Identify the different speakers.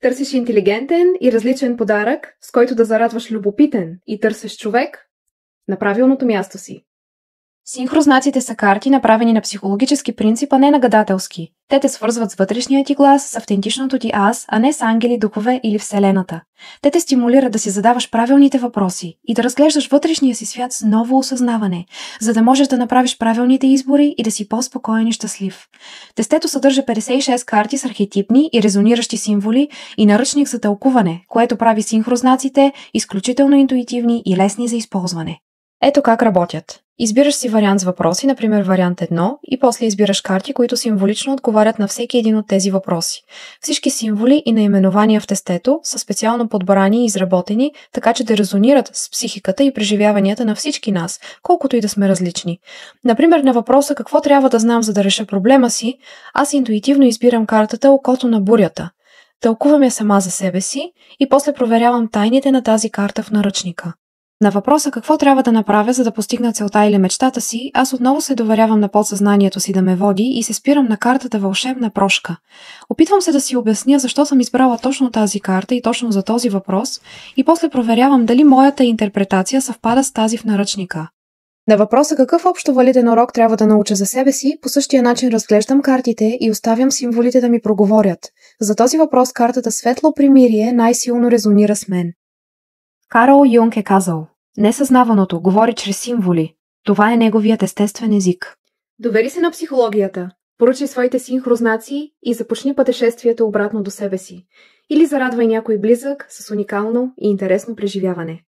Speaker 1: Търсиш интелигентен и различен подарък, с който да зарадваш любопитен и търсиш човек на правилното място си. Синхрознаците са карти, направени на психологически принцип, а не на гадателски. Те те свързват с вътрешния ти глас, с автентичното ти аз, а не с ангели, духове или Вселената. Те те стимулират да си задаваш правилните въпроси и да разглеждаш вътрешния си свят с ново осъзнаване, за да можеш да направиш правилните избори и да си по-спокоен и щастлив. Тестето съдържа 56 карти с архетипни и резониращи символи и наръчник за тълкуване, което прави синхрознаците изключително интуитивни и лесни за използване. Ето как работят. Избираш си вариант с въпроси, например вариант 1, и после избираш карти, които символично отговарят на всеки един от тези въпроси. Всички символи и наименования в тестето са специално подбрани и изработени, така че да резонират с психиката и преживяванията на всички нас, колкото и да сме различни. Например, на въпроса какво трябва да знам, за да реша проблема си, аз интуитивно избирам картата Окото на бурята. Тълкувам я сама за себе си и после проверявам тайните на тази карта в наръчника. На въпроса какво трябва да направя, за да постигна целта или мечтата си, аз отново се доверявам на подсъзнанието си да ме води и се спирам на картата Вълшебна прошка. Опитвам се да си обясня защо съм избрала точно тази карта и точно за този въпрос и после проверявам дали моята интерпретация съвпада с тази в наръчника. На въпроса какъв общо валиден урок трябва да науча за себе си, по същия начин разглеждам картите и оставям символите да ми проговорят. За този въпрос картата Светло примирие най-силно резонира с мен. Карл Юнг е казал: несъзнаваното говори чрез символи. Това е неговият естествен език. Довери се на психологията, поръчай своите синхрознации и започни пътешествието обратно до себе си. Или зарадвай някой близък с уникално и интересно преживяване.